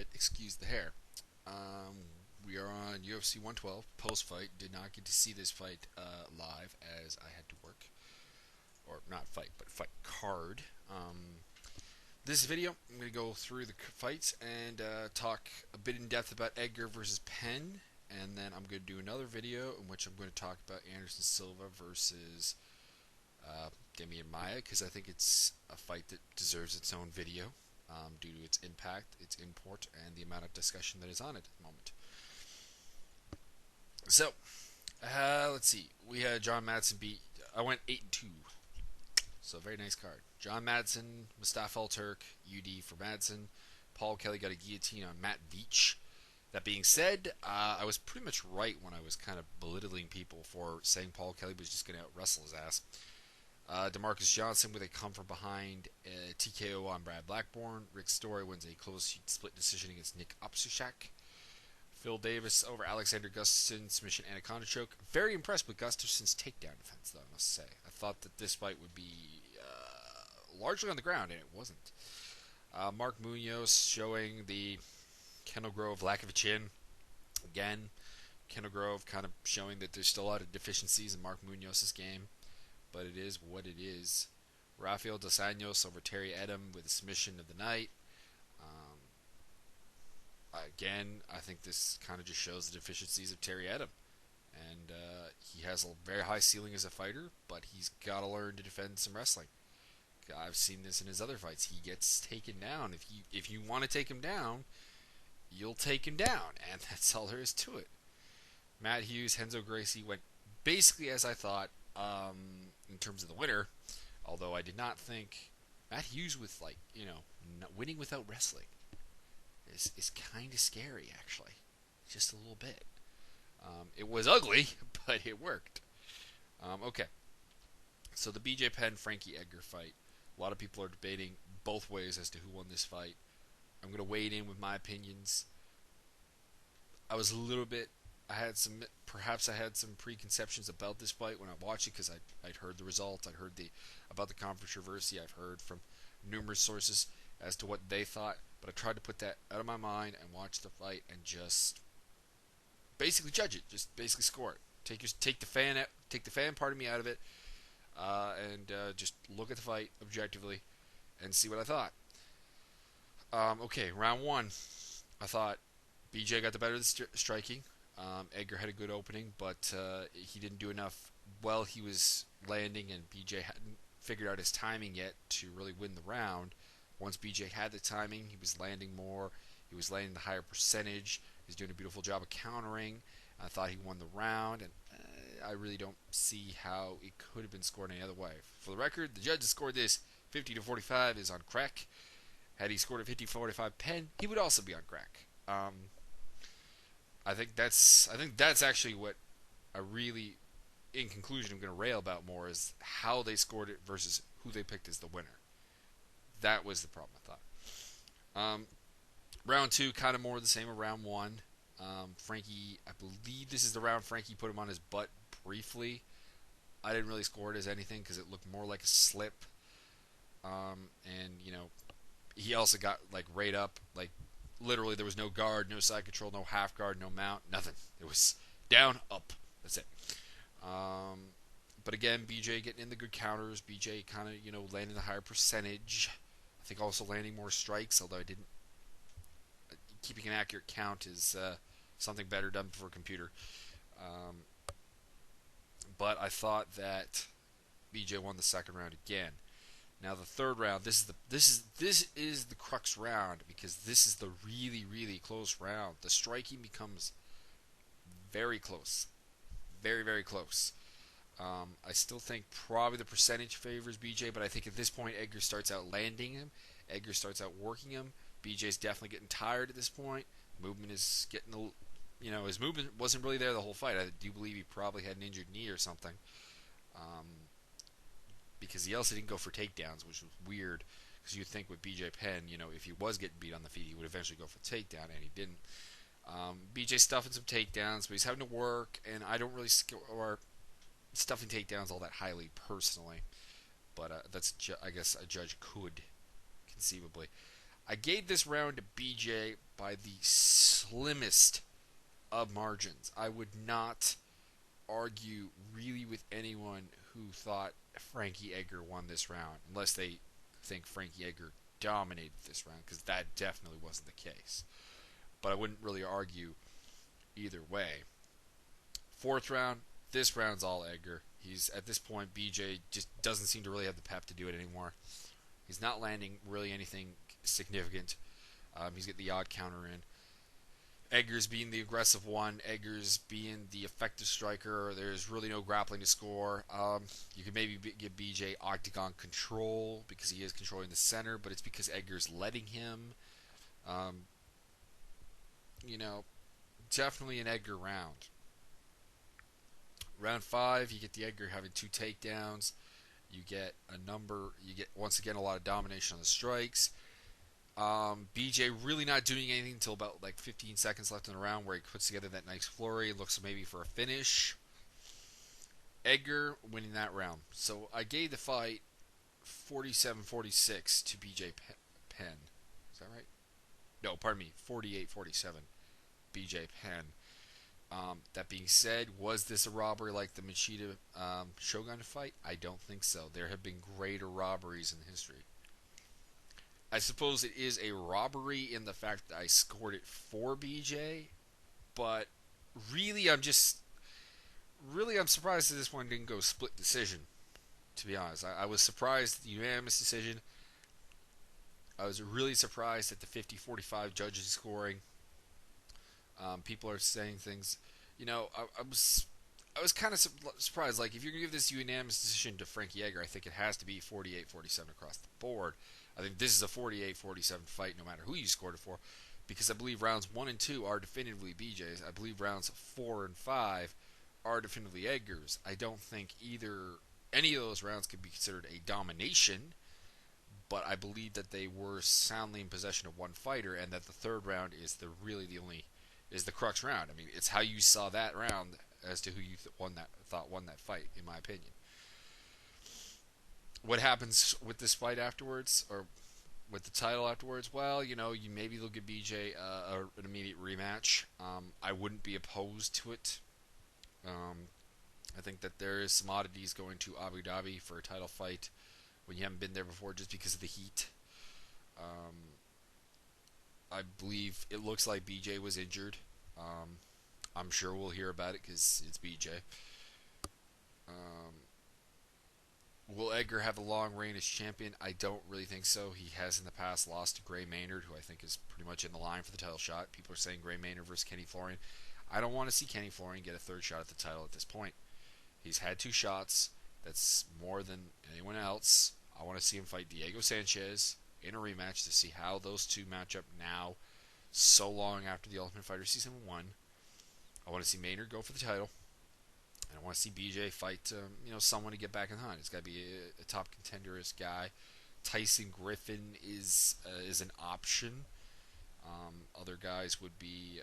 bit. Excuse the hair. We are on UFC 112 post fight. Did not get to see this fight live as I had to work, or not fight, but fight card. This video, I'm going to go through the fights and talk a bit in depth about Edgar versus Penn, and then I'm going to do another video in which I'm going to talk about Anderson Silva versus Demian Maia, because I think it's a fight that deserves its own video due to its impact, its import, and the amount of discussion that is on it at the moment. So, let's see. We had John Madsen beat. I went 8-2. So, very nice card. John Madsen, Mustafa Al-Turk, UD for Madsen. Paul Kelly got a guillotine on Matt Veach. That being said, I was pretty much right when I was kind of belittling people for saying Paul Kelly was just going to wrestle his ass. DeMarcus Johnson with a come from behind TKO on Brad Blackburn. Rick Story wins a close split decision against Nick Opsushak. Phil Davis over Alexander Gustafsson, submission anaconda choke. Very impressed with Gustafsson's takedown defense, though, I must say. I thought that this fight would be largely on the ground, and it wasn't. Mark Munoz showing the Kendall Grove lack of a chin. Again, Kendall Grove kind of showing that there's still a lot of deficiencies in Mark Munoz's game, but it is what it is. Rafael Dos Anjos over Terry Edom with a submission of the night. Again, I think this kind of just shows the deficiencies of Terry Edom. And he has a very high ceiling as a fighter, but he's got to learn to defend some wrestling. I've seen this in his other fights. He gets taken down. If you want to take him down, you'll take him down, and that's all there is to it. Matt Hughes, Renzo Gracie went basically as I thought in terms of the winner, although I did not think Matt Hughes with winning without wrestling is kind of scary, actually, just a little bit. It was ugly, but it worked. Okay, so the BJ Penn Frankie Edgar fight. A lot of people are debating both ways as to who won this fight. I'm going to wade in with my opinions. I was a little bit. Perhaps I had some preconceptions about this fight when I watched it because I'd heard the results. I'd heard about the controversy. I've heard from numerous sources as to what they thought. But I tried to put that out of my mind and watch the fight and just basically judge it. Just basically score it. Take the fan part of me out of it, and just look at the fight objectively and see what I thought. Okay, round one. I thought BJ got the better of the striking. Edgar had a good opening, but he didn't do enough while he was landing, and BJ hadn't figured out his timing yet to really win the round. Once BJ had the timing, he was landing more. He was landing the higher percentage. He was doing a beautiful job of countering. I thought he won the round, and I really don't see how it could have been scored any other way. For the record, the judge that scored this 50-45 is on crack. Had he scored a 50-45 Penn, he would also be on crack. I think that's actually what I really, in conclusion, I'm going to rail about more is how they scored it versus who they picked as the winner. That was the problem, I thought. Round two, kind of more the same as round one. Frankie, I believe this is the round Frankie put him on his butt briefly. I didn't really score it as anything because it looked more like a slip. And, he also got, right up. Literally, there was no guard, no side control, no half guard, no mount, nothing. It was down, up. That's it. But again, BJ getting in the good counters. BJ kind of, landing the higher percentage. I think also landing more strikes, although I didn't. Keeping an accurate count is something better done for a computer. But I thought that BJ won the second round again. Now the third round, this is the crux round because this is the really, really close round. The striking becomes very close, very, very close. I still think probably the percentage favors BJ, but I think at this point Edgar starts out landing him. Edgar starts out working him. BJ's definitely getting tired at this point. Movement is getting his movement wasn't really there the whole fight. I do believe he probably had an injured knee or something. Because he also didn't go for takedowns, which was weird. Because you'd think with BJ Penn, if he was getting beat on the feet, he would eventually go for a takedown, and he didn't. BJ stuffing some takedowns, but he's having to work, and I don't really score stuffing takedowns all that highly personally. But that's, I guess, a judge could conceivably. I gave this round to BJ by the slimmest of margins. I would not argue really with anyone who thought Frankie Edgar won this round, unless they think Frankie Edgar dominated this round, because that definitely wasn't the case. But I wouldn't really argue either way. Fourth round, this round's all Edgar. He's at this point, BJ just doesn't seem to really have the pep to do it anymore. He's not landing really anything significant. He's getting the odd counter in. Edgar's being the aggressive one. Edgar's being the effective striker. There's really no grappling to score. You could maybe give BJ octagon control because he is controlling the center, but it's because Edgar's letting him. Um, you know, definitely an Edgar round. Round 5, you get the Edgar having 2 takedowns. You get once again a lot of domination on the strikes. BJ really not doing anything until about like 15 seconds left in the round, where he puts together that nice flurry, looks maybe for a finish. Edgar winning that round. So I gave the fight 47-46 to BJ Penn. Is that right? No, pardon me, 48-47 BJ Penn. That being said, was this a robbery like the Machida Shogun fight? I don't think so. There have been greater robberies in history. I suppose it is a robbery in the fact that I scored it for BJ, but really I'm surprised that this one didn't go split decision. To be honest, I was surprised at the unanimous decision. I was really surprised at the 50-45 judges scoring. People are saying things. I was kind of surprised. Like, if you're gonna give this unanimous decision to Frankie Edgar, I think it has to be 48-47 across the board. I think this is a 48-47 fight, no matter who you scored it for, because I believe rounds 1 and 2 are definitively BJ's. I believe rounds 4 and 5 are definitively Edgar's. I don't think any of those rounds could be considered a domination, but I believe that they were soundly in possession of one fighter, and that the third round is the crux round. I mean, it's how you saw that round as to who you thought won that fight, in my opinion. What happens with this fight afterwards, or with the title afterwards? Well, maybe they'll give BJ an immediate rematch. I wouldn't be opposed to it. I think that there is some oddities going to Abu Dhabi for a title fight when you haven't been there before, just because of the heat. I believe it looks like BJ was injured. I'm sure we'll hear about it because it's BJ. Will Edgar have a long reign as champion? I don't really think so. He has in the past lost to Gray Maynard, who I think is pretty much in the line for the title shot. People are saying Gray Maynard versus Kenny Florian. I don't want to see Kenny Florian get a third shot at the title at this point. He's had 2 shots. That's more than anyone else. I want to see him fight Diego Sanchez in a rematch to see how those two match up now, so long after the Ultimate Fighter Season 1. I want to see Maynard go for the title. And I want to see BJ fight, someone to get back in the hunt. It's got to be a top contenderist guy. Tyson Griffin is an option. Other guys would be,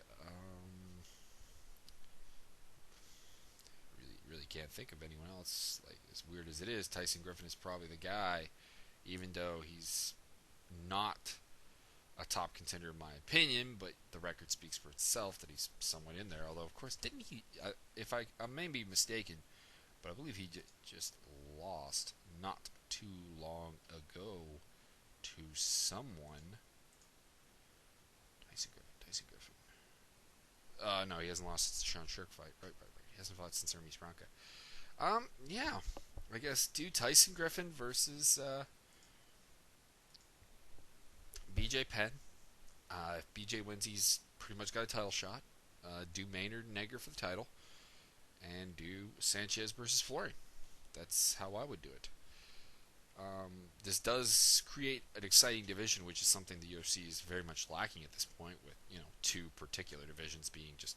really can't think of anyone else. Like, as weird as it is, Tyson Griffin is probably the guy, even though he's not a top contender in my opinion, but the record speaks for itself that he's somewhat in there. Although, of course, didn't he? If I may be mistaken, but I believe he just lost not too long ago to someone. Tyson Griffin. No, he hasn't lost since the Sean Shirk fight. Right. He hasn't fought since Hermes Branca. Yeah. I guess do Tyson Griffin versus BJ Penn. If BJ wins, he's pretty much got a title shot. Do Maynard and Edgar for the title. And do Sanchez versus Florian. That's how I would do it. This does create an exciting division, which is something the UFC is very much lacking at this point, with 2 particular divisions being just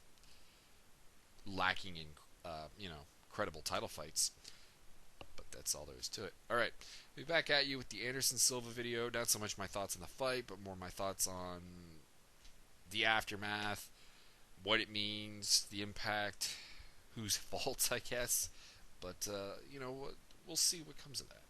lacking in credible title fights. But that's all there is to it. Alright, we'll be back at you with the Anderson Silva video. Not so much my thoughts on the fight, but more my thoughts on the aftermath, what it means, the impact, whose fault, I guess. But, we'll see what comes of that.